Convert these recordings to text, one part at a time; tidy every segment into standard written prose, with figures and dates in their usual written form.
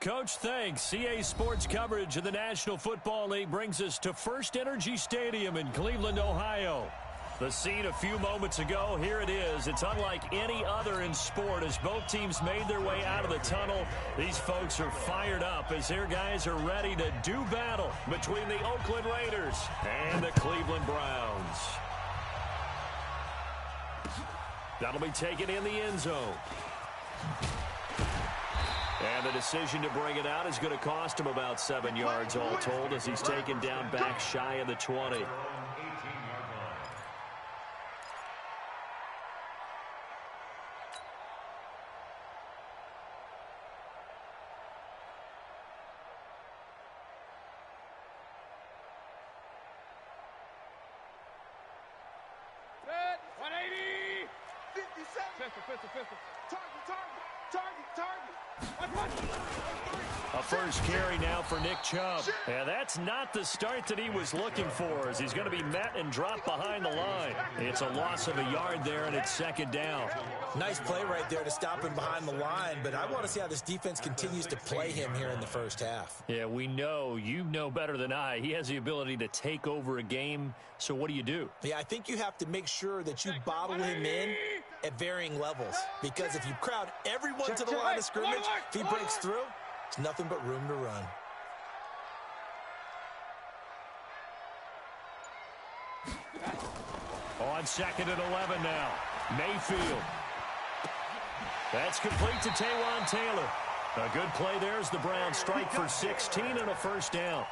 Coach, thanks. CA Sports coverage of the National Football League brings us to First Energy Stadium in Cleveland, Ohio. The scene a few moments ago, here it is. It's unlike any other in sport as both teams made their way out of the tunnel. These folks are fired up as their guys are ready to do battle between the Oakland Raiders and the Cleveland Browns. That'll be taken in the end zone. And the decision to bring it out is going to cost him about 7 yards all told as he's taken down back shy of the 20. A first carry now for Nick Chubb. And that's not the start that he was looking for as he's going to be met and dropped behind the line. It's a loss of a yard there, and it's second down. Nice play right there to stop him behind the line, but I want to see how this defense continues to play him here in the first half. Yeah, we know. You know better than I. He has the ability to take over a game, so what do? Yeah, I think you have to make sure that you bottle him in at varying levels, because if you crowd everyone to the line of scrimmage, if he breaks through, there's nothing but room to run. On second and 11 now. Mayfield. That's complete to Taywan Taylor. A good play there as the Browns strike for 16 and a first down.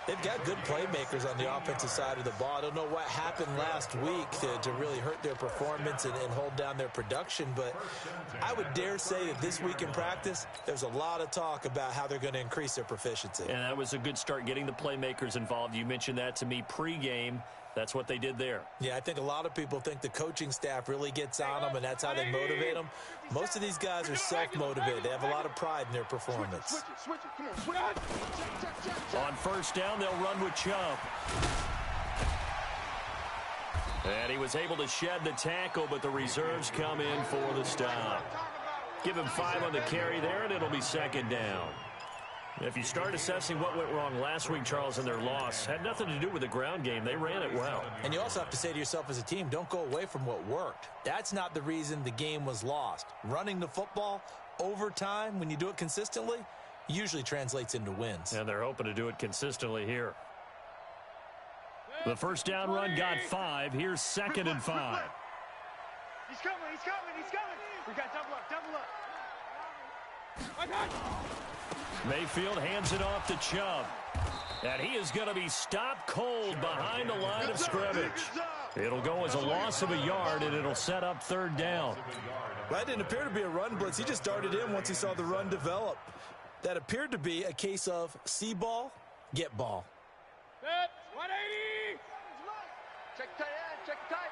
They've got good playmakers on the offensive side of the ball. I don't know what happened last week to really hurt their performance and hold down their production, but I would dare say that this week in practice, there's a lot of talk about how they're going to increase their proficiency. And that was a good start, getting the playmakers involved. You mentioned that to me pregame. That's what they did there. Yeah, I think a lot of people think the coaching staff really gets on them, and that's how they motivate them. Most of these guys are self-motivated. They have a lot of pride in their performance. On first down, they'll run with Chubb. And he was able to shed the tackle, but the reserves come in for the stop. Give him 5 on the carry there, and it'll be second down. If you start assessing what went wrong last week, Charles, in their loss, had nothing to do with the ground game. They ran it well. And you also have to say to yourself as a team, don't go away from what worked. That's not the reason the game was lost. Running the football over time, when you do it consistently, usually translates into wins. And they're hoping to do it consistently here. The first down run got 5. Here's second and 5. He's coming. We got double up. Mayfield hands it off to Chubb. And he is going to be stopped cold behind the line of scrimmage. It'll go as a loss of a yard, and it'll set up third down. That didn't appear to be a run blitz. He just darted in once he saw the run develop. That appeared to be a case of see ball, get ball. 180! Check tight end, check tight.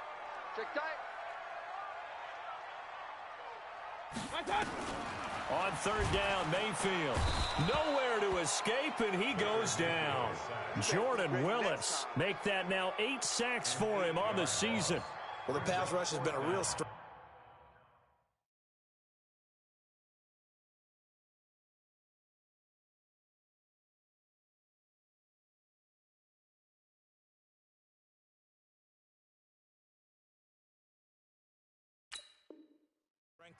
On third down, Mayfield. Nowhere to escape, and he goes down. Jordan Willis make that now 8 sacks for him on the season. Well, the pass rush has been a real strength.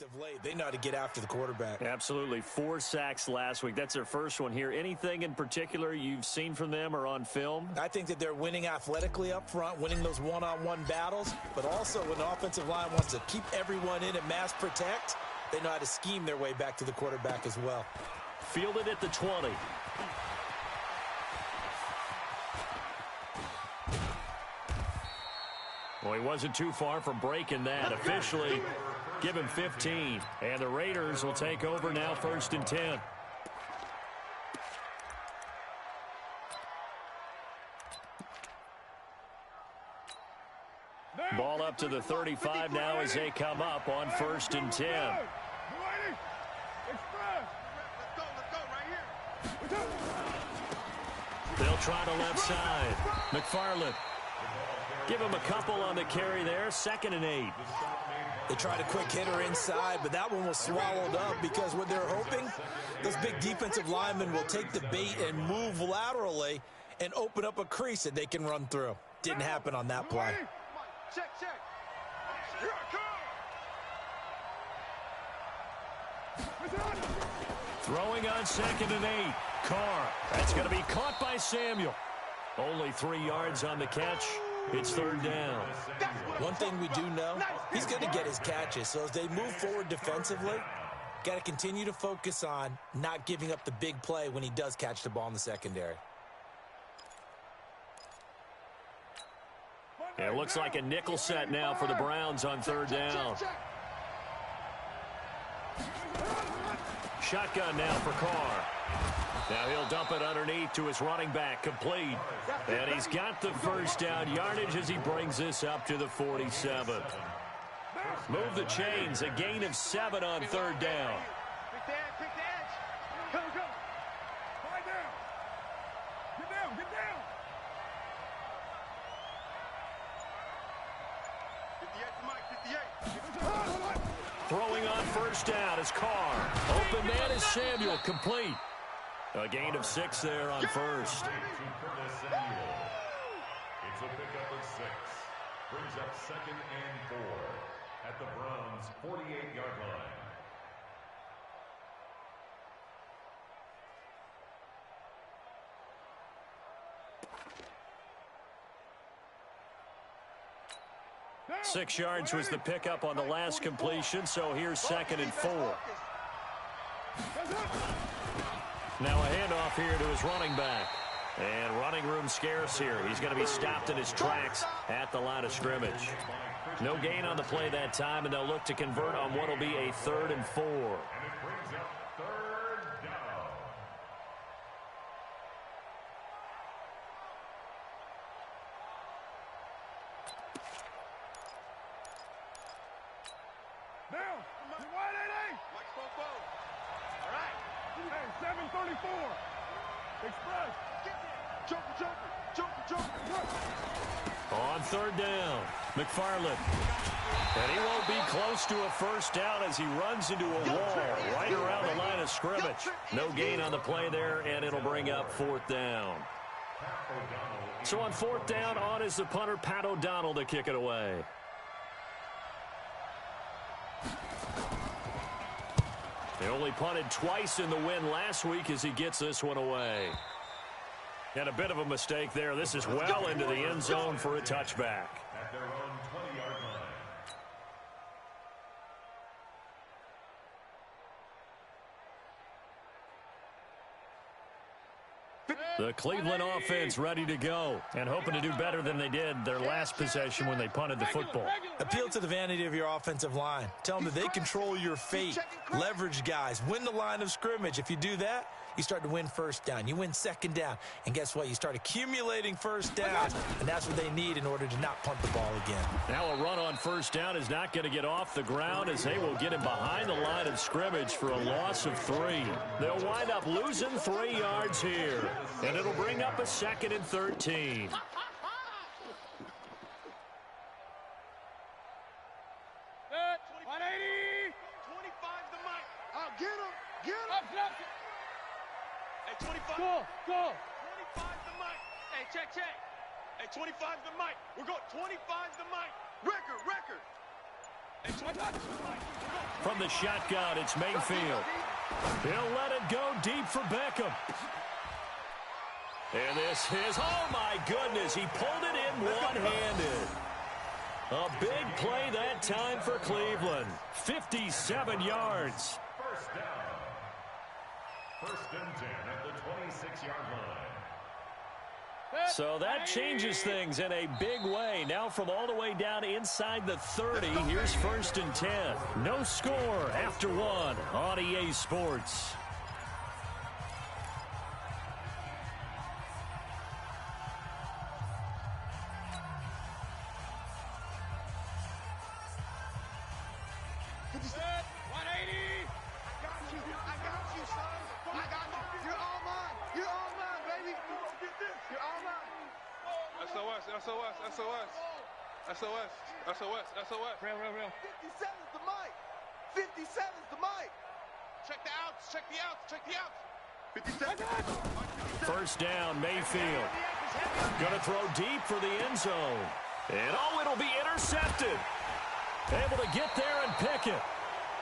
Of late, they know how to get after the quarterback. Absolutely. 4 sacks last week. That's their first one here. Anything in particular you've seen from them or on film? I think that they're winning athletically up front, winning those one-on-one battles, but also when the offensive line wants to keep everyone in and mass protect, they know how to scheme their way back to the quarterback as well. Fielded at the 20. Well, he wasn't too far from breaking that. Officially, give him 15. And the Raiders will take over now, first and 10. Ball up to the 35 now as they come up on first and 10. They'll try the left side. McFarland. Give him a couple on the carry there. Second and 8. They tried a quick hitter inside, but that one was swallowed up because what they're hoping, those big defensive linemen will take the bait and move laterally and open up a crease that they can run through. Didn't happen on that play. Check, check. Here I come. Throwing on 2nd and 8. Carr. That's going to be caught by Samuel. Only 3 yards on the catch. It's 3rd down. One thing we do know, he's going to get his catches. So as they move forward defensively, got to continue to focus on not giving up the big play when he does catch the ball in the secondary. It looks like a nickel set now for the Browns on 3rd down. Shotgun now for Carr. Now he'll dump it underneath to his running back, complete. And he's got the 1st down yardage as he brings this up to the 47. Move the chains, a gain of 7 on 3rd down. Pick the edge, pick the edge. Go, go. Lie down. Get down, get down. 58, Mike, 58. Throwing on 1st down is Carr. Open man is Samuel, complete. A gain of 6 there on 1st. It's a pickup of 6. Brings up 2nd and 4 at the Browns' 48-yard line. – 6 yards was the pickup on the last completion, so here's 2nd and 4. Now a handoff here to his running back. And running room scarce here. He's going to be stopped in his tracks at the line of scrimmage. No gain on the play that time, and they'll look to convert on what will be a 3rd and 4. And it brings up 3rd down. Down. You're wide 8-8. Mike Spopo. All right. Hey, 734. Express. Get there. Joker, joker, joker, joker. On 3rd down, McFarland. And he won't be close to a 1st down as he runs into a wall right around the line of scrimmage. No gain on the play there, and it'll bring up 4th down. So on 4th down, on is the punter, Pat O'Donnell, to kick it away. They only punted twice in the win last week as he gets this one away. And a bit of a mistake there. This is well into the end zone for a touchback. At their own 20-yard line. The Cleveland offense ready to go and hoping to do better than they did their last possession when they punted the football. Appeal to the vanity of your offensive line. Tell them that they control your fate. Leverage guys. Win the line of scrimmage. If you do that, you start to win 1st down. You win 2nd down. And guess what? You start accumulating 1st downs, and that's what they need in order to not punt the ball again. Now a run on 1st down is not going to get off the ground as they will get him behind the line of scrimmage for a loss of 3. They'll wind up losing 3 yards here, and it'll bring up a 2nd and 13. 180. 25's the mic. Oh, get him. Get him. Hey, 25. Go, go. 25's the mic. Hey, check, check. Hey, 25's the mic. We're going 25's the mic. Record, record. Hey, 25's the mic. From the shotgun, it's Mayfield. He'll let it go deep for Beckham. And this is, oh my goodness, he pulled it in one-handed. A big play that time for Cleveland. 57 yards. 1st down. 1st and 10 at the 26-yard line. So that changes things in a big way. Now from all the way down inside the 30, here's 1st and 10. No score after 1 on EA Sports. SOS. Real. 57's the mic. 57's the mic. Check the outs. Check the outs. Check the outs. 50 seconds. First down, Mayfield. Going to throw deep for the end zone. And, it'll be intercepted. Able to get there and pick it.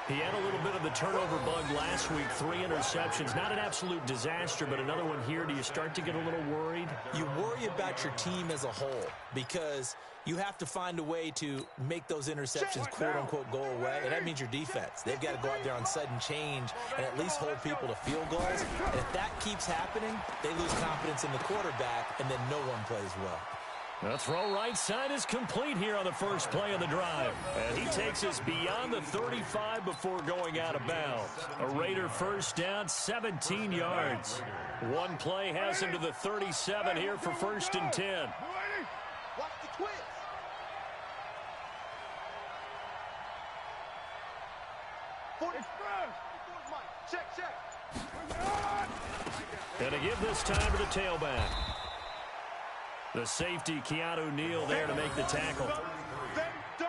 He had a little bit of the turnover bug last week, 3 interceptions. Not an absolute disaster, but another one here. Do you start to get a little worried? You worry about your team as a whole because you have to find a way to make those interceptions, quote-unquote, go away, and that means your defense. They've got to go out there on sudden change and at least hold people to field goals. And if that keeps happening, they lose confidence in the quarterback, and then no one plays well. The throw right side is complete here on the first play of the drive. And he takes us beyond the 35 before going out of bounds. A Raider first down, 17 yards. One play has him to the 37 here for 1st and 10. Watch the twist. Check. And to give this time to the tailback. The safety, Keanu Neal, there to make the tackle.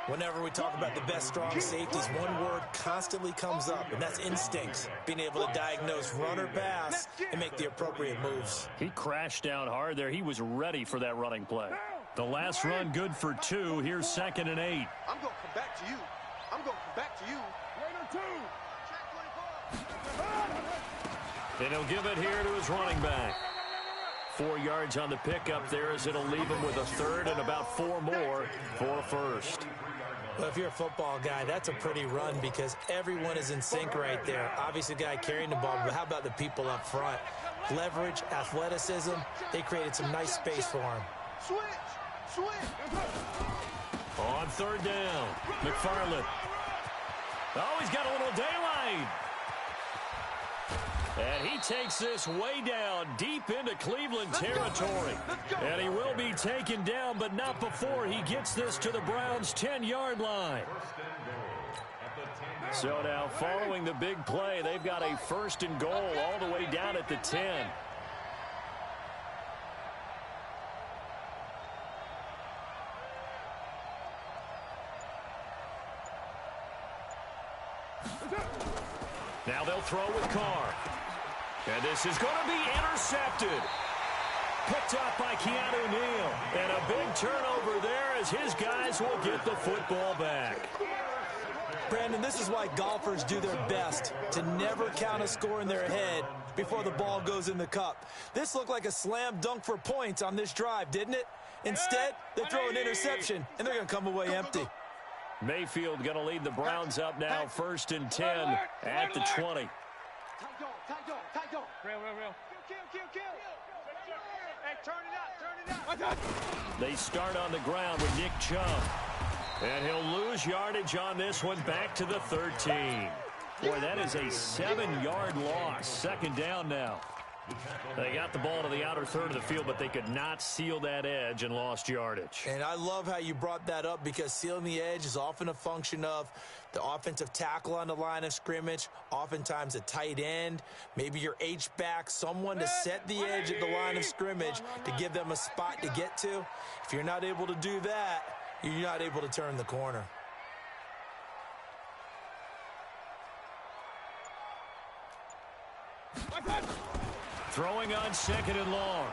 Whenever we talk about the best strong safeties, one word constantly comes up, and that's instincts. Being able to diagnose run or pass and make the appropriate moves. He crashed down hard there. He was ready for that running play. The last run good for 2. Here's 2nd and 8. I'm going to come back to you. I'm going to come back to you. Raider 2. Check 24. And he'll give it here to his running back. 4 yards on the pickup there as it'll leave him with a 3rd and about 4 more for a 1st. Well, if you're a football guy, that's a pretty run because everyone is in sync right there. Obviously, the guy carrying the ball, but how about the people up front? Leverage, athleticism, they created some nice space for him. Switch. On 3rd down, McFarland. Oh, he's got a little daylight. And he takes this way down, deep into Cleveland territory. And he will be taken down, but not before he gets this to the Browns' 10-yard line. So now, following the big play, they've got a 1st and goal all the way down at the 10. Now they'll throw with Carr. And this is going to be intercepted. Picked up by Keanu Neal. And a big turnover there as his guys will get the football back. Brandon, this is why golfers do their best to never count a score in their head before the ball goes in the cup. This looked like a slam dunk for points on this drive, didn't it? Instead, they throw an interception, and they're going to come away empty. Mayfield going to lead the Browns up now, 1st and 10 at the 20. Tight dog. Real. Kill. Hey, turn it out. They start on the ground with Nick Chubb. And he'll lose yardage on this one back to the 13. Boy, that is a 7-yard loss. 2nd down now. They got the ball to the outer third of the field, but they could not seal that edge and lost yardage. And I love how you brought that up because sealing the edge is often a function of the offensive tackle on the line of scrimmage, oftentimes a tight end, maybe your H-back, someone to set the edge at the line of scrimmage to give them a spot to get to. If you're not able to do that, you're not able to turn the corner. Throwing on 2nd and long.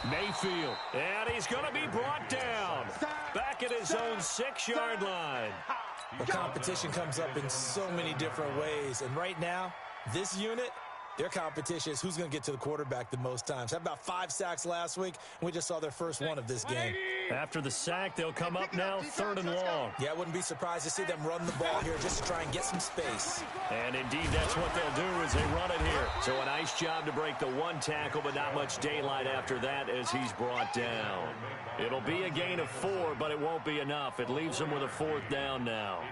Mayfield. And he's going to be brought down. Back at his own 6-yard line. The competition comes up in so many different ways. And right now, this unit, their competition is who's going to get to the quarterback the most times. Had about 5 sacks last week, and we just saw their first one of this game. After the sack, they'll come up now 3rd and long. Yeah, I wouldn't be surprised to see them run the ball here just to try and get some space. And indeed, that's what they'll do as they run it here. So a nice job to break the 1 tackle, but not much daylight after that as he's brought down. It'll be a gain of 4, but it won't be enough. It leaves him with a 4th down now.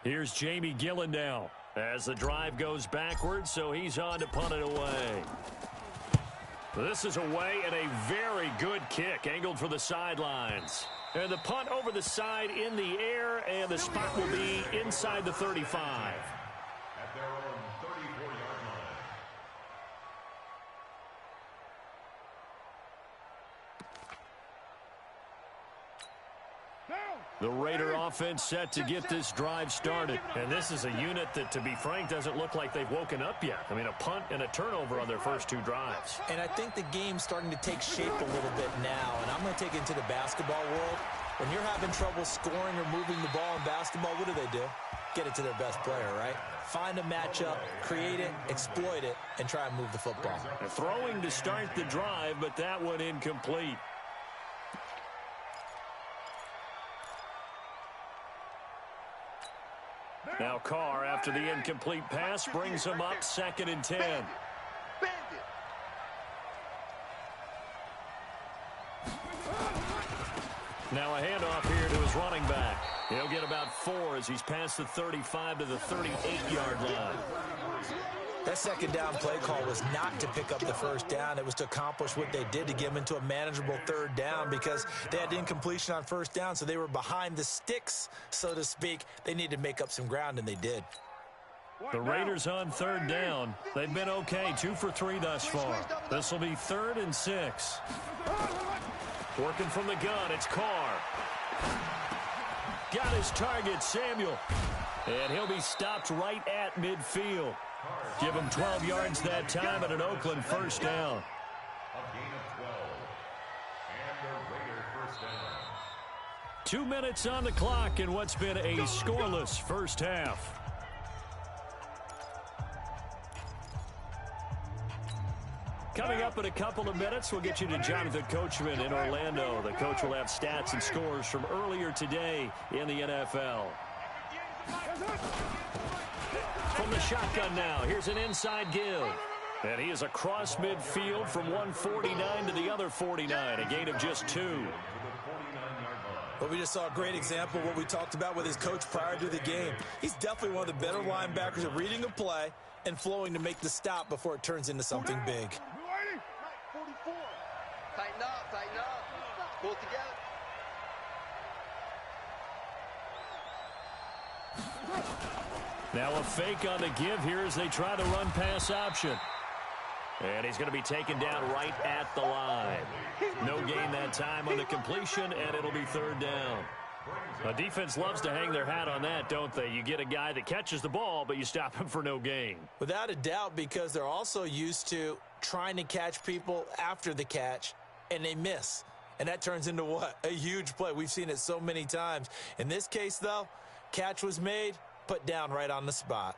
Here's Jamie Gillen now as the drive goes backwards, so he's on to punt it away. This is away and a very good kick, angled for the sidelines. And the punt over the side in the air, and the spot will be inside the 35. At their own 34-yard line. The Raider offense set to get this drive started. And this is a unit that, to be frank, doesn't look like they've woken up yet. I mean, a punt and a turnover on their first 2 drives. And I think the game's starting to take shape a little bit now. And I'm going to take it into the basketball world. When you're having trouble scoring or moving the ball in basketball, what do? Get it to their best player, right? Find a matchup, create it, exploit it, and try and move the football. They're throwing to start the drive, but that one incomplete. Now Carr, after the incomplete pass, brings him up 2nd and 10. Now a handoff here to his running back. He'll get about 4 as he's past the 35 to the 38-yard line. That second down play call was not to pick up the first down. It was to accomplish what they did to get them into a manageable 3rd down because they had incompletion on first down, so they were behind the sticks, so to speak. They needed to make up some ground, and they did. The Raiders on 3rd down. They've been okay, 2 for 3 thus far. This will be 3rd and 6. Working from the gun, it's Carr. Got his target, Samuel. And he'll be stopped right at midfield. Give him 12 yards that time and an Oakland first down. A gain of 12. And the Raider first down. 2 minutes on the clock in what's been a scoreless first half. Coming up in a couple of minutes, we'll get you to Jonathan Coachman in Orlando. The coach will have stats and scores from earlier today in the NFL. From the shotgun now, here's an inside give. And he is across midfield from one 49 to the other 49, a gain of just 2. But we just saw a great example of what we talked about with his coach prior to the game. He's definitely one of the better linebackers at reading a play and flowing to make the stop before it turns into something big. 44. Tighten up. Pull it together. Now a fake on the give here as they try the run-pass option. And he's going to be taken down right at the line. No gain that time on the completion, and it'll be 3rd down. The defense loves to hang their hat on that, don't they? You get a guy that catches the ball, but you stop him for no gain. Without a doubt, because they're also used to trying to catch people after the catch, and they miss. And that turns into what? A huge play. We've seen it so many times. In this case, though, catch was made, put down right on the spot.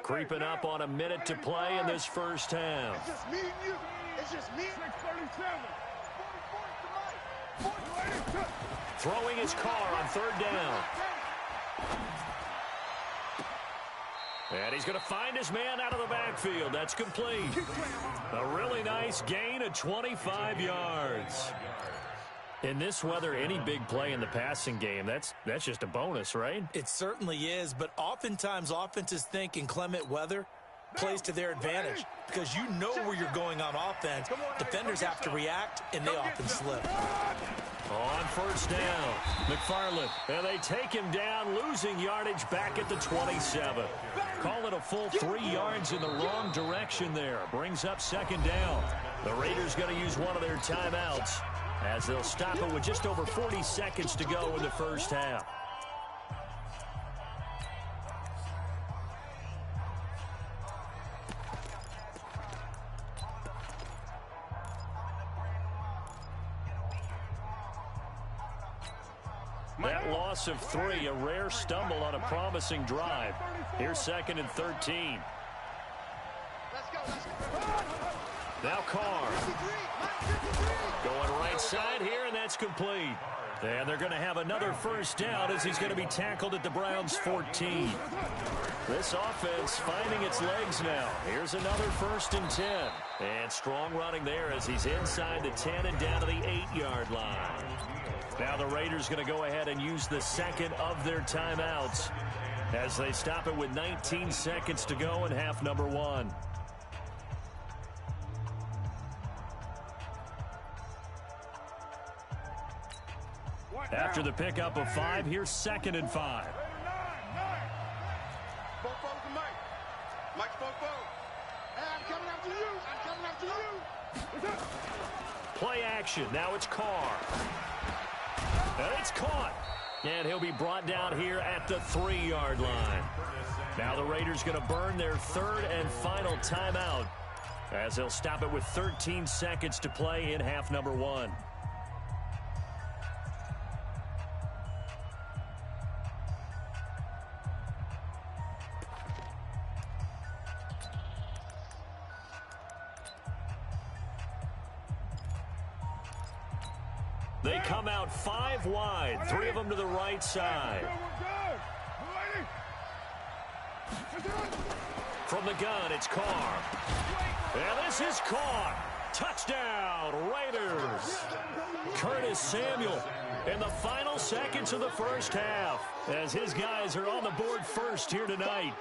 Creeping up on a minute to play in this first half. It's just me and you. It's just me. 637. Throwing his car on 3rd down. And he's going to find his man out of the backfield. That's complete. A really nice gain of 25 yards. In this weather, any big play in the passing game, that's just a bonus, right? It certainly is, but oftentimes offenses think inclement weather plays to their advantage because you know where you're going on offense. Defenders have to react, and they often slip. On first down, McFarland, and they take him down, losing yardage back at the 27. Call it a full 3 yards in the wrong direction there. Brings up 2nd down. The Raiders going to use one of their timeouts as they'll stop it with just over 40 seconds to go in the first half. That loss of 3, a rare stumble on a promising drive. Here's 2nd and 13. Now Carr. Going right side here, and that's complete. And they're going to have another first down as he's going to be tackled at the Browns' 14. This offense finding its legs now. Here's another 1st and 10. And strong running there as he's inside the 10 and down to the 8-yard line. Now the Raiders going to go ahead and use the 2nd of their timeouts as they stop it with 19 seconds to go in half number 1. After the pickup of 5, here's 2nd and 5. Mike's Fofo. Hey, I'm coming after you. Play action. Now it's Carr. And it's caught. And he'll be brought down here at the 3-yard line. Now the Raiders going to burn their third and final timeout as they'll stop it with 13 seconds to play in half number 1. They come out 5 wide, 3 of them to the right side. From the gun, it's Carr. And this is caught. Touchdown, Raiders. Curtis Samuel in the final seconds of the first half as his guys are on the board first here tonight.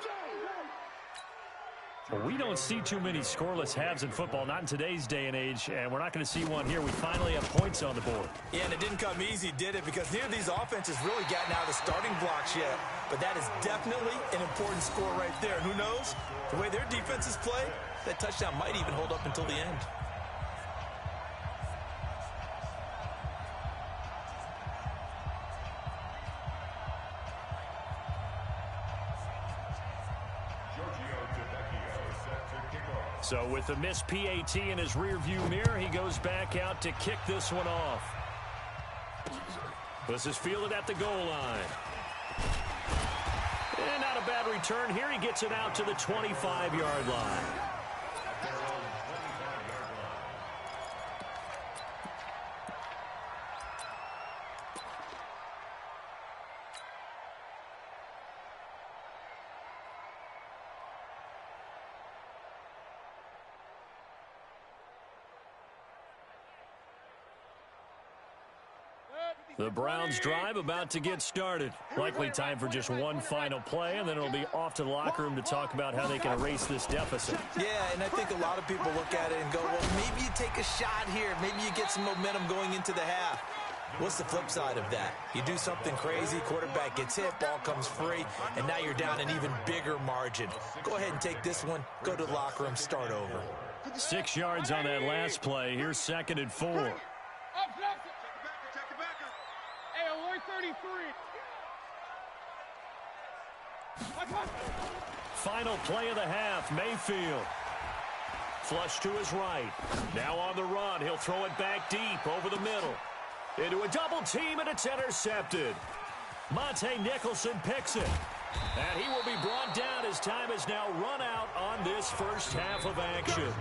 Well, we don't see too many scoreless halves in football, not in today's day and age, and we're not going to see one here. We finally have points on the board. Yeah, and it didn't come easy, did it? Because neither of these offenses really gotten out of the starting blocks yet. But that is definitely an important score right there. And who knows? The way their defenses play, that touchdown might even hold up until the end. So with the missed PAT in his rearview mirror, he goes back out to kick this one off. This is fielded at the goal line. And not a bad return here. He gets it out to the 25-yard line. The Browns drive about to get started. Likely time for just one final play, and then it'll be off to the locker room to talk about how they can erase this deficit. Yeah, and I think a lot of people look at it and go, well, maybe you take a shot here. Maybe you get some momentum going into the half. What's the flip side of that? You do something crazy, quarterback gets hit, ball comes free, and now you're down an even bigger margin. Go ahead and take this one, go to the locker room, start over. 6 yards on that last play. Here's 2nd and 4. 33. Final play of the half, Mayfield. Flush to his right. Now on the run, he'll throw it back deep over the middle. Into a double team, and it's intercepted. Monte Nicholson picks it. And he will be brought down as time has now run out on this first half of action.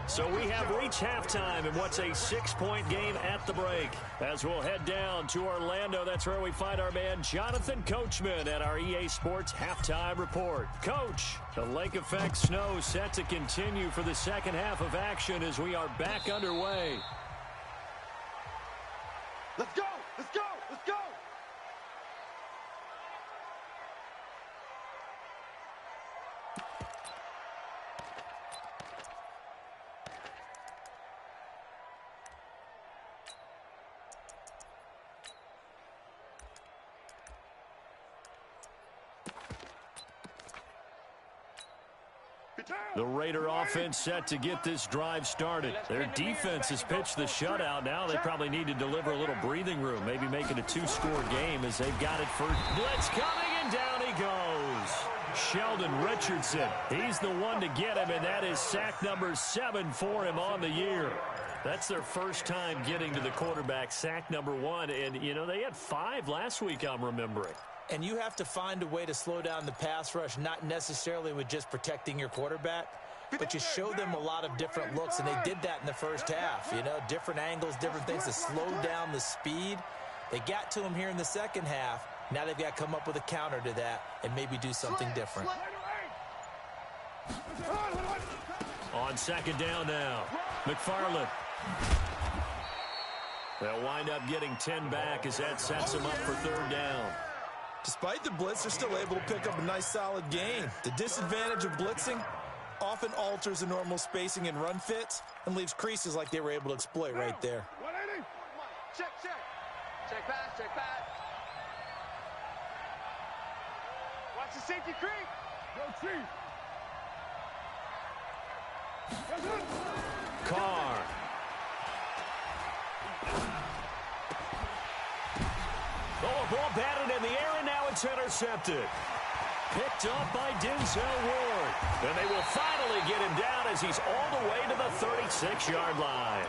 So we have reached halftime in what's a 6-point game at the break. As we'll head down to Orlando, that's where we find our man Jonathan Coachman at our EA Sports Halftime Report. Coach, the lake effect snow set to continue for the second half of action as we are back underway. Let's go! Let's go! Let's go! The Raider offense set to get this drive started. Their defense has pitched the shutout. Now they probably need to deliver a little breathing room, maybe make it a 2-score game as they've got it for blitz coming, and down he goes. Sheldon Richardson, he's the one to get him, and that is sack number 7 for him on the year. That's their first time getting to the quarterback, sack number 1, and, you know, they had 5 last week, I'm remembering. And you have to find a way to slow down the pass rush, not necessarily with just protecting your quarterback, but you show them a lot of different looks, and they did that in the first half. You know, different angles, different things to slow down the speed. They got to him here in the second half. Now they've got to come up with a counter to that and maybe do something different. On second down now, McFarland. They'll wind up getting 10 back as that sets them up for third down. Despite the blitz, they're still able to pick up a nice solid gain. The disadvantage of blitzing often alters the normal spacing and run fits and leaves creases like they were able to exploit right there. Check, check. Check pass, check pass. Watch the safety creep. Go Chief. Carr. Oh, a ball batted in the air, and now it's intercepted. Picked up by Denzel Ward. And they will finally get him down as he's all the way to the 36-yard line.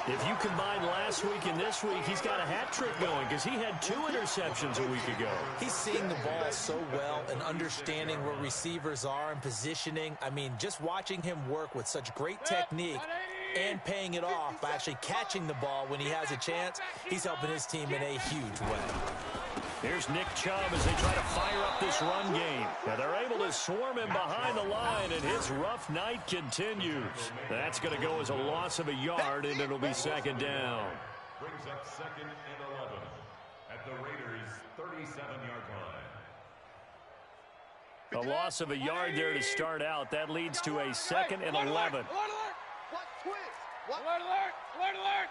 If you combine last week and this week, he's got a hat trick going because he had 2 interceptions a week ago. He's seeing the ball so well and understanding where receivers are and positioning. I mean, just watching him work with such great technique and paying it off by actually catching the ball when he has a chance, he's helping his team in a huge way. Here's Nick Chubb as they try to fire up this run game. Now they're able to swarm him behind the line, and his rough night continues. That's going to go as a loss of a yard, and it'll be second down. Brings up second and 11 at the Raiders' 37-yard line. A loss of a yard there to start out. That leads to a second and 11. Alert, alert! What twist? What? Alert, alert! Alert, alert!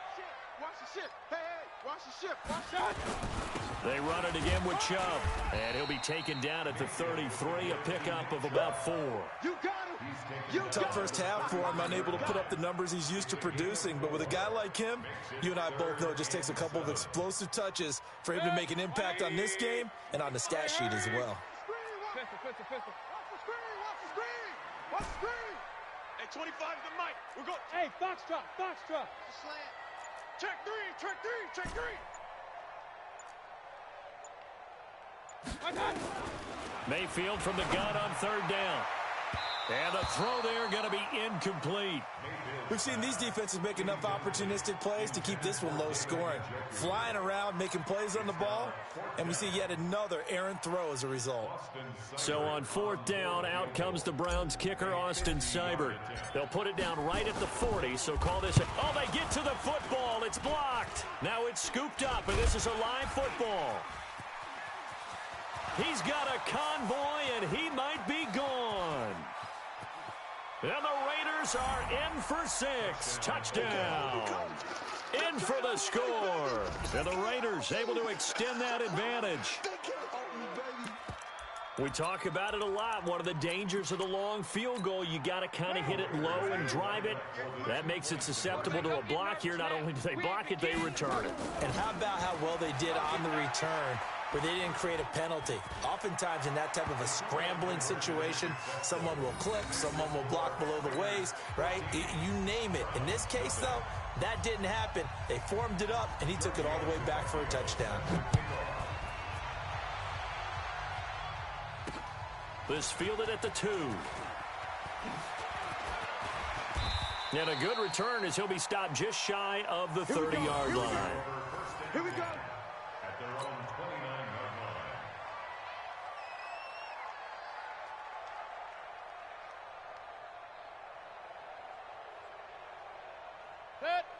Watch the ship. Hey, hey, watch the ship. Watch that. They run it again with Chubb, and he'll be taken down at the 33, a pickup of about 4. You got him. Tough first half for him, unable to put up the numbers he's used to producing. But with a guy like him, you and I both know it just takes a couple of explosive touches for him to make an impact on this game and on the stat sheet as well. Pistol. Watch the screen. Watch the screen. Hey, 25 the mic. We're going. Hey, Foxtrot. Slant. Check three. Mayfield from the gun on third down. And the throw there going to be incomplete. We've seen these defenses make enough opportunistic plays to keep this one low scoring. Flying around, making plays on the ball, and we see yet another errant throw as a result. So on fourth down, out comes the Browns kicker, Austin Seibert. They'll put it down right at the 40, so call this a... Oh, they get to the football. It's blocked. Now it's scooped up, and this is a live football. He's got a convoy, and he might be gone. And the Raiders are in for 6. Touchdown. In for the score. And the Raiders able to extend that advantage. We talk about it a lot. One of the dangers of the long field goal, you got to kind of hit it low and drive it. That makes it susceptible to a block here. Not only do they block it, they return it. And how about how well they did on the return, where they didn't create a penalty. Oftentimes in that type of a scrambling situation, someone will clip, someone will block below the waist, right? You name it. In this case, though, that didn't happen. They formed it up, and he took it all the way back for a touchdown. This fielded at the 2. And a good return as he'll be stopped just shy of the 30-yard line. Here we go. At their own 29-yard line.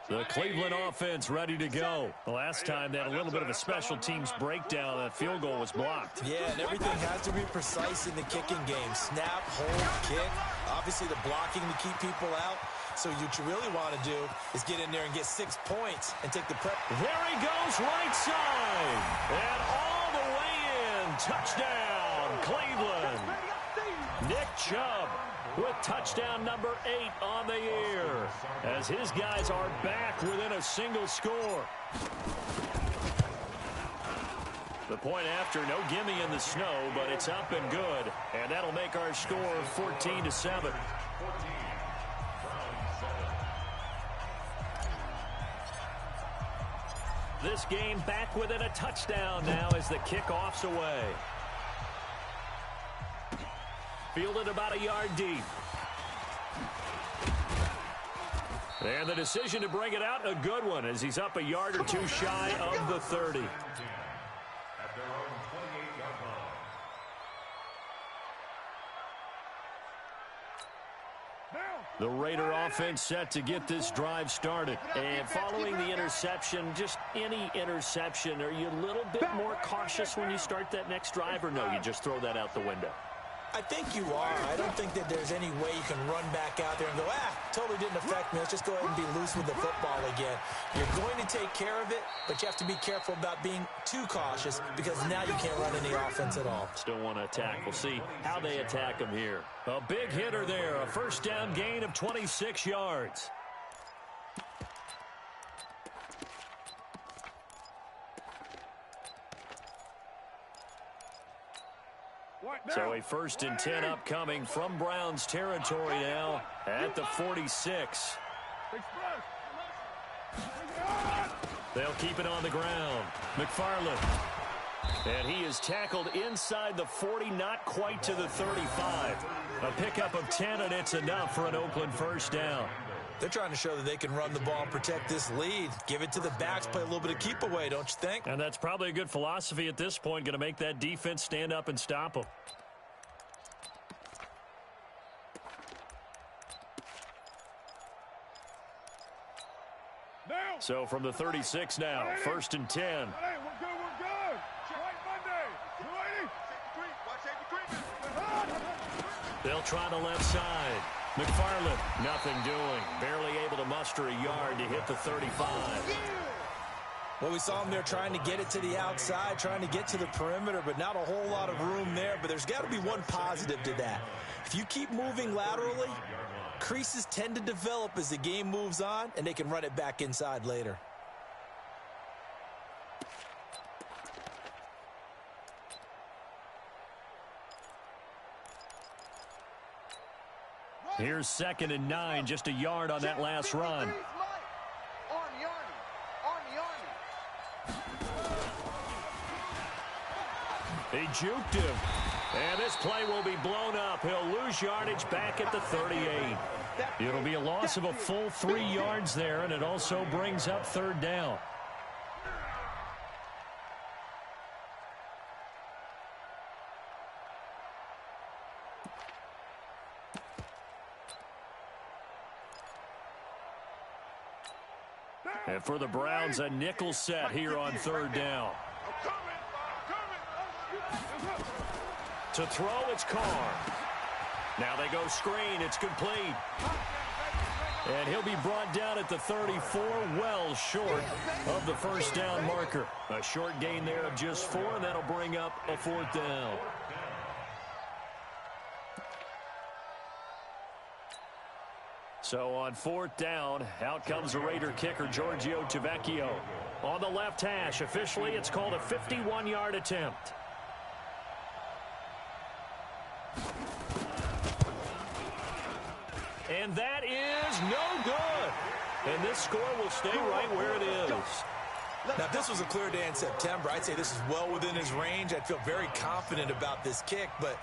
The Cleveland offense ready to go. The last time they had a little bit of a special teams breakdown. That field goal was blocked. Yeah, and everything has to be precise in the kicking game. Snap, hold, kick. Obviously the blocking to keep people out. So what you really want to do is get in there and get 6 points and take the prep. There he goes, right side. And all the way in. Touchdown, Cleveland. Nick Chubb with touchdown number 8 on the year, as his guys are back within a single score. The point after, no gimme in the snow, but it's up and good, and that'll make our score 14-7. This game back within a touchdown now as the kickoff's away. Fielded about a yard deep. And the decision to bring it out, a good one, as he's up a yard or 2 shy of the 30. At their own 28-yard line. The Raider offense set to get this drive started. And following the interception, just any interception, are you a little bit more cautious when you start that next drive, or no, you just throw that out the window? I think you are. I don't think that there's any way you can run back out there and go, totally didn't affect me. Let's just go ahead and be loose with the football again. You're going to take care of it, but you have to be careful about being too cautious because now you can't run any offense at all. Still want to attack. We'll see how they attack him here. A big hitter there. A first down gain of 26 yards. So a 1st and 10 upcoming from Browns territory now at the 46. They'll keep it on the ground. McFarland. And he is tackled inside the 40, not quite to the 35. A pickup of 10, and it's enough for an Oakland 1st down. They're trying to show that they can run the ball and protect this lead. Give it to the backs, play a little bit of keep away, don't you think? And that's probably a good philosophy at this point, going to make that defense stand up and stop them. So from the 36 now, 1st and 10. Hey, we're good, we're good. Right Monday. They'll try the left side. McFarland, nothing doing. Barely able to muster a yard to hit the 35. Well, we saw him there trying to get it to the outside, trying to get to the perimeter, but not a whole lot of room there. But there's got to be one positive to that. If you keep moving laterally, creases tend to develop as the game moves on, and they can run it back inside later. Here's 2nd and 9, just a yard on that last run. He juked him. And this play will be blown up. He'll lose yardage back at the 38. It'll be a loss of a full 3 yards there, and it also brings up 3rd down. And for the Browns, a nickel set here on 3rd down. To throw, it's Carr. Now they go screen. It's complete. And he'll be brought down at the 34, well short of the 1st down marker. A short gain there of just 4, and that'll bring up a 4th down. So on 4th down, out comes the Raider kicker, Giorgio Tavecchio. On the left hash, officially it's called a 51-yard attempt. And that is no good. And this score will stay right where it is. Now, if this was a clear day in September, I'd say this is well within his range. I'd feel very confident about this kick, but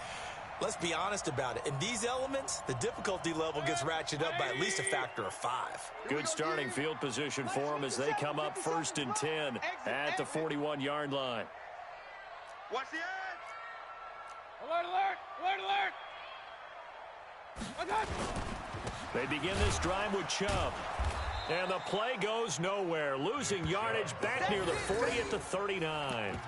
let's be honest about it. In these elements, the difficulty level gets ratcheted up by at least a factor of 5. Good starting field position for them as they come up 1st and 10 at the 41-yard line. Watch the edge. Alert, alert, alert, alert. I got you. They begin this drive with Chubb. And the play goes nowhere. Losing yardage back near the 40 at the 39.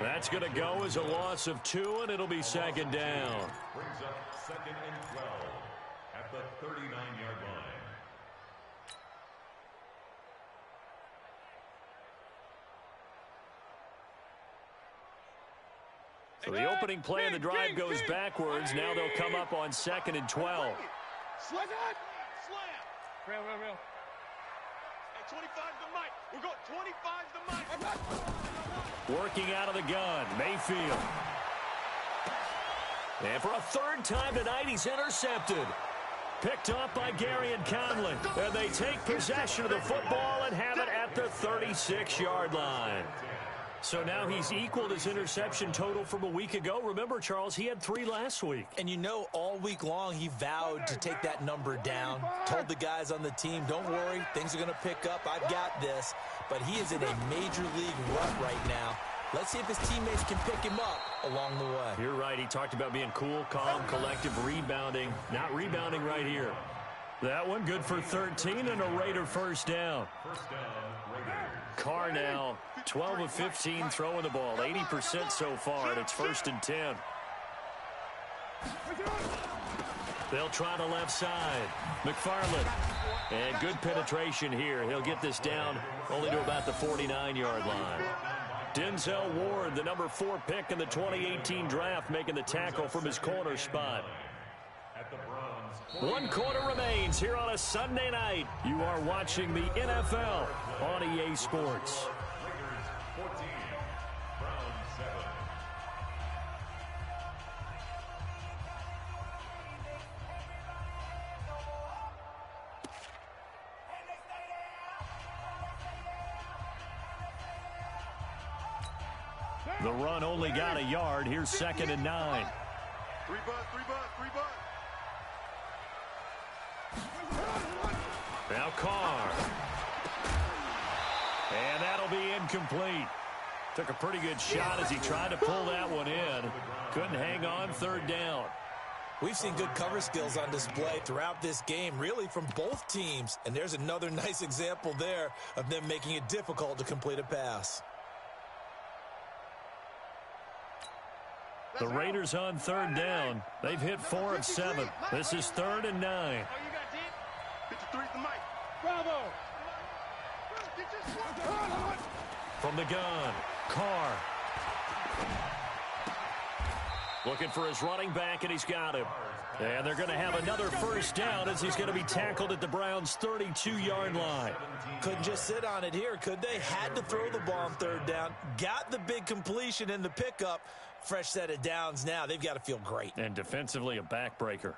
That's going to go as a loss of 2, and it'll be 2nd down. Brings up 2nd and 12 at the 39-yard line. So the opening play of the drive goes backwards. Now they'll come up on 2nd and 12. Slam. Real. Hey, 25 the mic. We're going 25 the mic. Working out of the gun, Mayfield. And for a 3rd time tonight, he's intercepted. Picked off by Gary and Conley. And they take possession of the football and have it at the 36-yard line. So now he's equaled his interception total from a week ago. Remember, Charles, he had 3 last week. And you know, all week long, he vowed to take that number down. Told the guys on the team, don't worry, things are going to pick up. I've got this. But he is in a major league rut right now. Let's see if his teammates can pick him up along the way. You're right. He talked about being cool, calm, collective, rebounding. Not rebounding right here. That one good for 13 and a Raider 1st down. Carr now 12 of 15 throwing the ball, 80% so far, and it's 1st and 10. They'll try the left side. McFarland. And good penetration here. He'll get this down only to about the 49-yard line. Denzel Ward, the number 4 pick in the 2018 draft, making the tackle from his corner spot. 1 quarter remains here on a Sunday night. You are watching the NFL on EA Sports. The run only got a yard. Here's 2nd and 9. 3 bucks, 3 bucks, 3 bucks. Now Carr. And that'll be incomplete. Took a pretty good shot as he tried to pull that one in. Couldn't hang on 3rd down. We've seen good cover skills on display throughout this game, really from both teams. And there's another nice example there of them making it difficult to complete a pass. The Raiders on 3rd down. They've hit 4 of 7. This is 3rd and 9. 53 the mic. Bravo. From the gun, Carr. Looking for his running back, and he's got him. And they're going to have another 1st down as he's going to be tackled at the Browns' 32-yard line. Couldn't just sit on it here, could they? Had to throw the ball on 3rd down. Got the big completion in the pickup. Fresh set of downs now. They've got to feel great. And defensively, a backbreaker.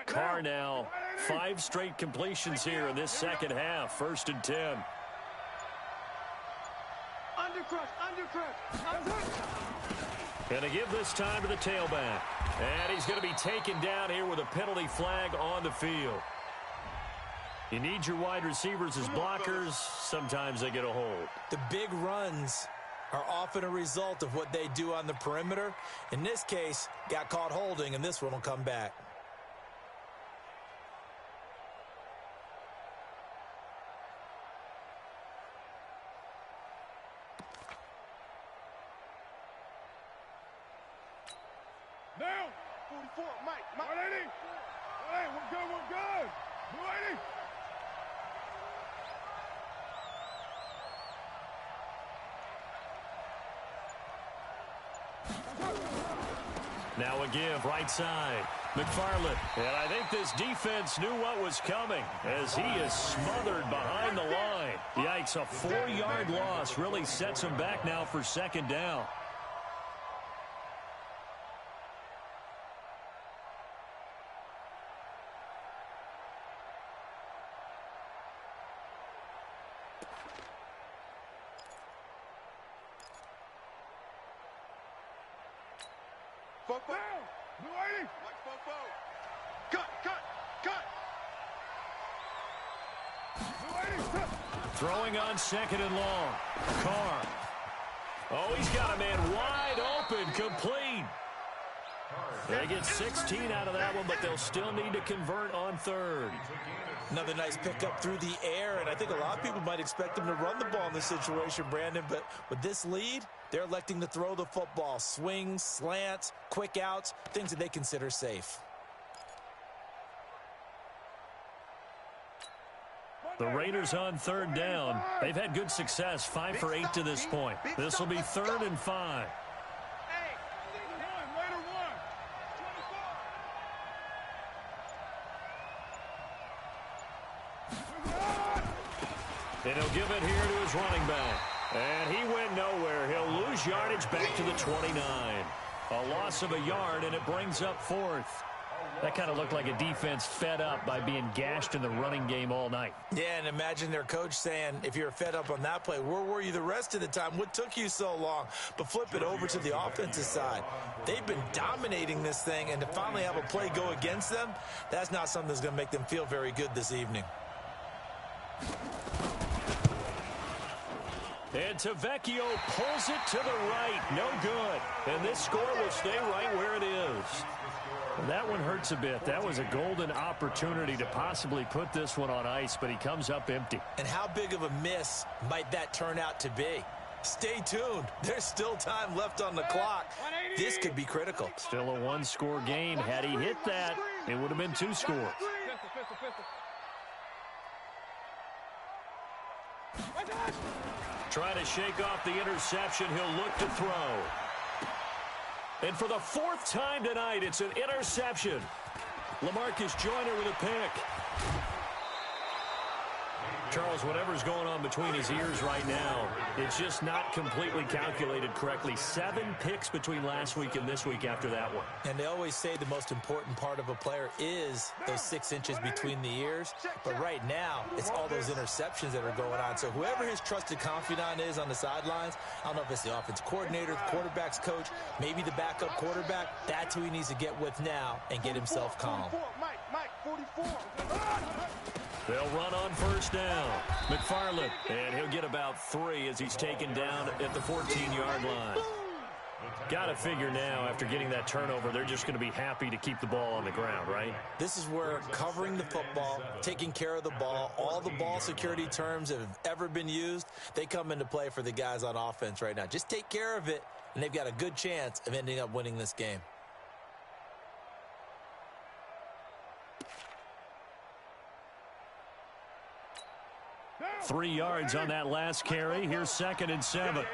Carr now, 5 straight completions here in this 2nd half. 1st and 10. Going to give this time to the tailback. And he's going to be taken down here with a penalty flag on the field. You need your wide receivers as blockers. Sometimes they get a hold. The big runs are often a result of what they do on the perimeter. In this case, got caught holding, and this one will come back. Now, 44, Mike. 180. Hey, we're good, we're good. 180. Now a give, right side. McFarland. And I think this defense knew what was coming as he is smothered behind the line. Yikes, a 4-yard loss really sets him back now for 2nd down. Fofo. 180. Mike Fofo. Cut. 180. Cut. Throwing on 2nd and long. Carr. Oh, he's got a man wide open, complete. They get 16 out of that one, but they'll still need to convert on 3rd. Another nice pickup through the air, and I think a lot of people might expect them to run the ball in this situation, Brandon, but with this lead, they're electing to throw the football. Swings, slants, quick outs, things that they consider safe. The Raiders on 3rd down. They've had good success, 5 for 8 to this point. This will be 3rd and 5. And he'll give it here to his running back. And he went nowhere. He'll lose yardage back to the 29. A loss of a yard, and it brings up 4th. That kind of looked like a defense fed up by being gashed in the running game all night. Yeah, and imagine their coach saying, if you're fed up on that play, where were you the rest of the time? What took you so long? But flip it over to the offensive side. They've been dominating this thing, and to finally have a play go against them, that's not something that's going to make them feel very good this evening. And Tavecchio pulls it to the right. No good. And this score will stay right where it is. That one hurts a bit. That was a golden opportunity to possibly put this one on ice, but he comes up empty. And how big of a miss might that turn out to be? Stay tuned. There's still time left on the clock. This could be critical. Still a 1-score game. Had he hit that, it would have been 2 scores. Trying to shake off the interception. He'll look to throw. And for the 4th time tonight, it's an interception. LaMarcus Joyner with a pick. Charles, whatever's going on between his ears right now, it's just not completely calculated correctly. 7 picks between last week and this week after that one. And they always say the most important part of a player is those 6 inches between the ears. But right now, it's all those interceptions that are going on. So whoever his trusted confidant is on the sidelines, I don't know if it's the offense coordinator, the quarterback's coach, maybe the backup quarterback, that's who he needs to get with now and get himself calm. Mike, 44. They'll run on first down. McFarland, and he'll get about 3 as he's taken down at the 14-yard line. Got to figure now, after getting that turnover, they're just going to be happy to keep the ball on the ground, right? This is where covering the football, taking care of the ball, all the ball security terms that have ever been used, they come into play for the guys on offense right now. Just take care of it, and they've got a good chance of ending up winning this game. Three yards on that last carry. Here's 2nd and 7.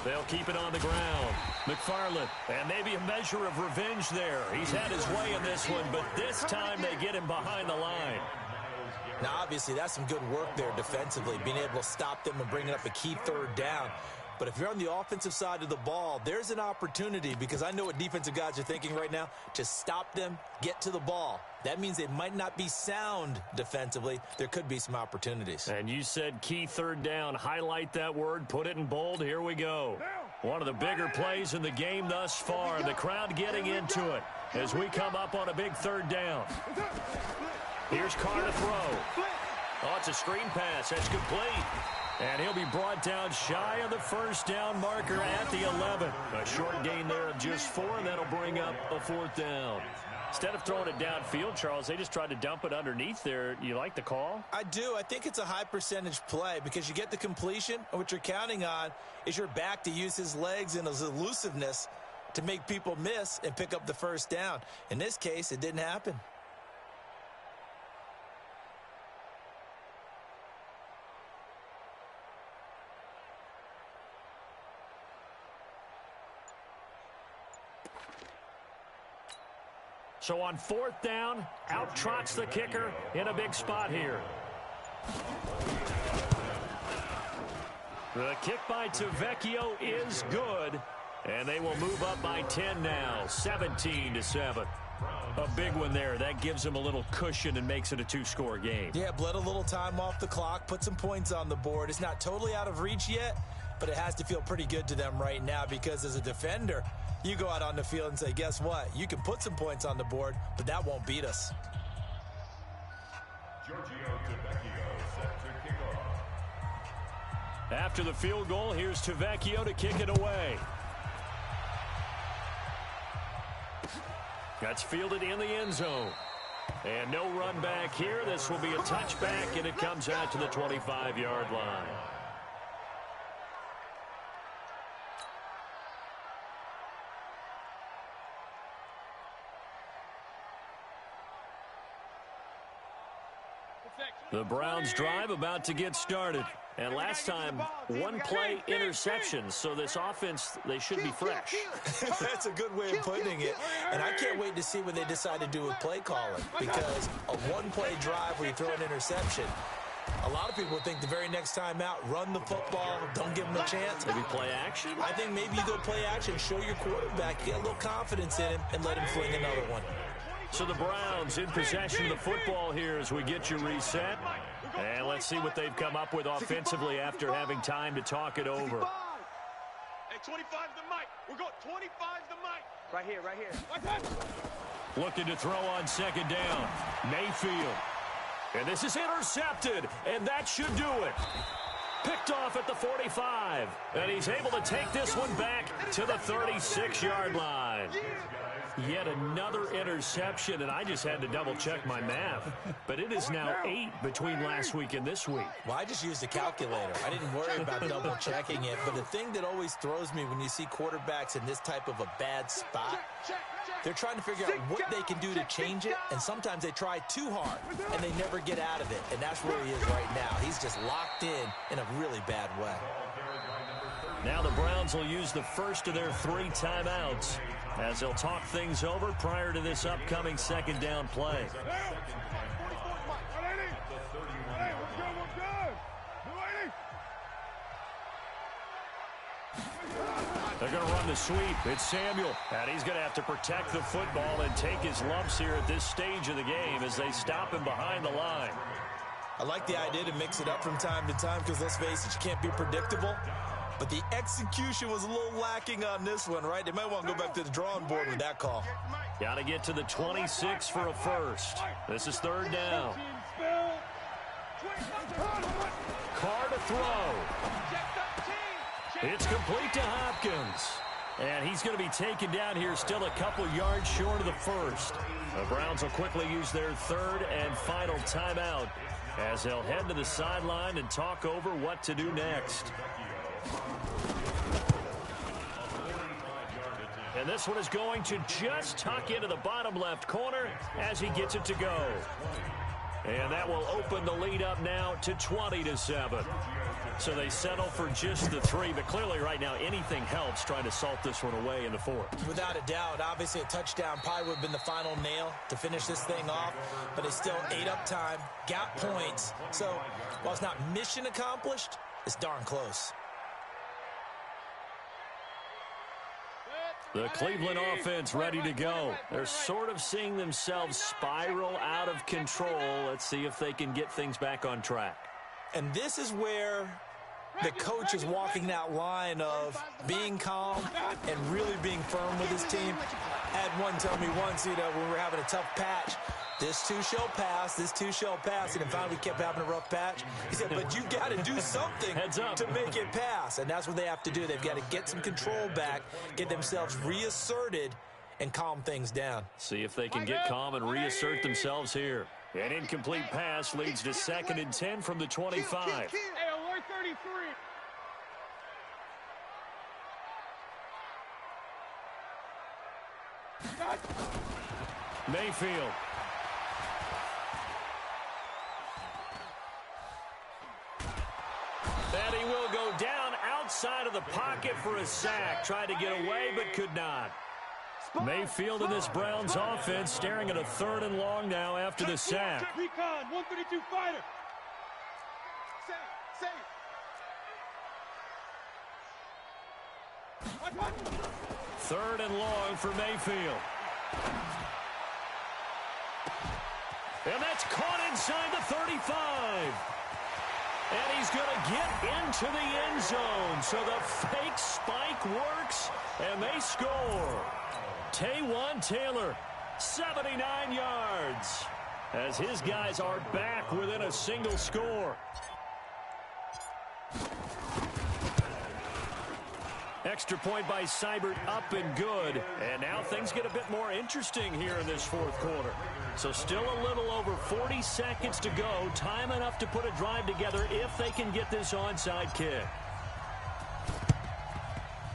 They'll keep it on the ground. McFarland, and maybe a measure of revenge there. He's had his way in this one, but this time they get him behind the line. Now, obviously, that's some good work there defensively, being able to stop them and bringing up a key 3rd down. But if you're on the offensive side of the ball, there's an opportunity, because I know what defensive guys are thinking right now, to stop them, get to the ball. That means they might not be sound defensively. There could be some opportunities. And you said key 3rd down. Highlight that word, put it in bold. Here we go. One of the bigger plays in the game thus far. The crowd getting into it as we come up on a big 3rd down. Here's Carr to throw. Oh, it's a screen pass. That's complete. And he'll be brought down shy of the first down marker at the 11. A short gain there of just 4, and that'll bring up a 4th down. Instead of throwing it downfield, Charles, they just tried to dump it underneath there. You like the call? I do. I think it's a high percentage play because you get the completion, and what you're counting on is your back to use his legs and his elusiveness to make people miss and pick up the first down. In this case, it didn't happen. So on 4th down, out trots the kicker in a big spot here. The kick by Tavecchio is good, and they will move up by 10 now, 17-7. A big one there. That gives them a little cushion and makes it a 2-score game. Yeah, bled a little time off the clock, put some points on the board. It's not totally out of reach yet, but it has to feel pretty good to them right now, because as a defender, you go out on the field and say, guess what? You can put some points on the board, but that won't beat us. After the field goal, here's Tavecchio to kick it away. That's fielded in the end zone. And no run back here. This will be a touchback, and it comes out to the 25-yard line. The Browns drive about to get started. And last time, 1-play interception. So this offense, they should be fresh. That's a good way of putting it. And I can't wait to see what they decide to do with play calling. Because a 1-play drive where you throw an interception, a lot of people think the very next time out, run the football, don't give them a chance. Maybe play action? I think maybe you go play action, show your quarterback, get a little confidence in him, and let him fling another one. So the Browns in possession of the football here as we get you reset. And let's see what they've come up with offensively after having time to talk it over. Hey, 25 the mic. We're going 25 the mic. Right here, right here. Looking to throw on 2nd down. Mayfield. And this is intercepted, and that should do it. Picked off at the 45. And he's able to take this one back to the 36-yard line. Yet another interception, and I just had to double-check my math. But it is now 8 between last week and this week. Well, I just used a calculator. I didn't worry about double-checking it. But the thing that always throws me when you see quarterbacks in this type of a bad spot, they're trying to figure out what they can do to change it, and sometimes they try too hard, and they never get out of it. And that's where he is right now. He's just locked in a really bad way. Now the Browns will use the first of their 3 timeouts as they'll talk things over prior to this upcoming second down play. They're going to run the sweep. It's Samuel, and he's going to have to protect the football and take his lumps here at this stage of the game as they stop him behind the line. I like the idea to mix it up from time to time because, let's face it, you can't be predictable. But the execution was a little lacking on this one, right? They might want to go back to the drawing board with that call. Got to get to the 26 for a first. This is 3rd down. Carr to throw. It's complete to Hopkins. And he's going to be taken down here still a couple yards short of the first. The Browns will quickly use their 3rd and final timeout as they'll head to the sideline and talk over what to do next. And this one is going to just tuck into the bottom left corner as he gets it to go. And that will open the lead up now to 20-7. So they settle for just the 3, but clearly right now anything helps trying to salt this one away in the 4th. Without a doubt, obviously a touchdown probably would have been the final nail to finish this thing off, but it's still ate up time, got points. So while it's not mission accomplished, it's darn close. The Cleveland offense ready to go. They're sort of seeing themselves spiral out of control. Let's see if they can get things back on track. And this is where the coach is walking that line of being calm and really being firm with his team. I had one tell me once, when we were having a tough patch, this too shall pass, this too shall pass. And then finally we kept having a rough patch. He said, but you got to do something to make it pass. And that's what they have to do. They've got to get some control back, get themselves reasserted, and calm things down. See if they can get calm and reassert themselves here. An incomplete pass leads to 2nd and 10 from the 25. Hey, alert 33. Mayfield. And he will go down outside of the pocket for a sack. Tried to get away, but could not. Mayfield and this Browns offense staring at a 3rd and long now after the sack. Recon, 132 fighter. Save. 3rd and long for Mayfield. And that's caught inside the 35. And he's going to get into the end zone. So the fake spike works, and they score. Taywan Taylor, 79 yards, as his guys are back within a single score. Extra point by Seibert, up and good. And now things get a bit more interesting here in this 4th quarter. So still a little over 40 seconds to go. Time enough to put a drive together if they can get this onside kick.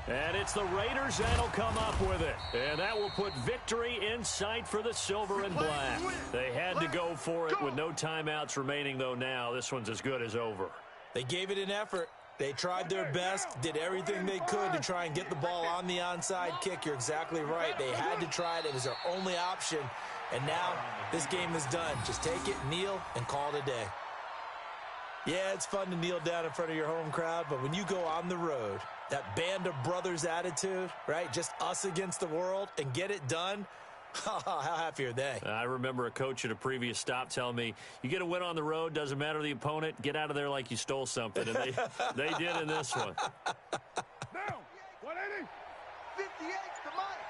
And it's the Raiders that'll come up with it. And that will put victory in sight for the Silver and Black. They had to go for it with no timeouts remaining, though now. This one's as good as over. They gave it an effort. They tried their best, did everything they could to try and get the ball on the onside kick. You're exactly right. They had to try it. It was their only option. And now this game is done. Just take it, kneel, and call it a day. Yeah, it's fun to kneel down in front of your home crowd, but when you go on the road, that band of brothers attitude, right? Just us against the world and get it done. How happy are they? I remember a coach at a previous stop telling me, you get a win on the road, doesn't matter the opponent, get out of there like you stole something. And they did in this one. Now, 180. 58's the money.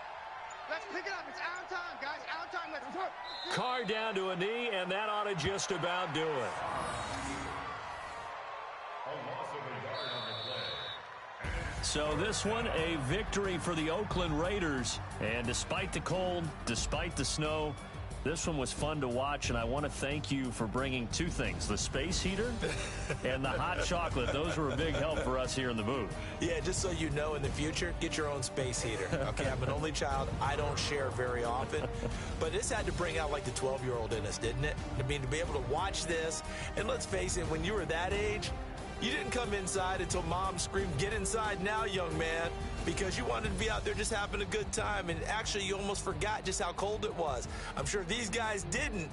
Let's pick it up. It's out time, guys. Out time. Let's work. Carr down to a knee, and that ought to just about do it. So this one, a victory for the Oakland Raiders. And despite the cold, despite the snow, this one was fun to watch, and I want to thank you for bringing 2 things, the space heater and the hot chocolate. Those were a big help for us here in the booth. Yeah, just so you know, in the future, get your own space heater. Okay, I'm an only child. I don't share very often. But this had to bring out, like, the 12-year-old in us, didn't it? I mean, to be able to watch this, and let's face it, when you were that age, You didn't come inside until Mom screamed, "Get inside now, young man," because you wanted to be out there just having a good time, and actually you almost forgot just how cold it was. I'm sure these guys didn't,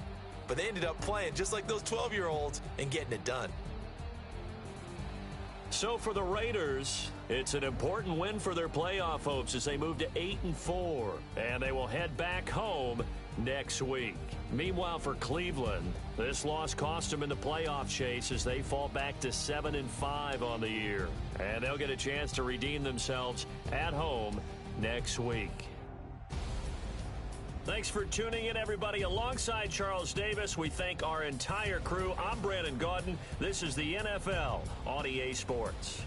but they ended up playing just like those 12-year-olds and getting it done. So for the Raiders, it's an important win for their playoff hopes as they move to 8-4, and they will head back home next week. Meanwhile, for Cleveland, this loss cost them in the playoff chase as they fall back to 7-5 on the year, and they'll get a chance to redeem themselves at home next week. Thanks for tuning in, everybody. Alongside Charles Davis, we thank our entire crew. I'm Brandon Gaudin. This is the NFL on EA Sports.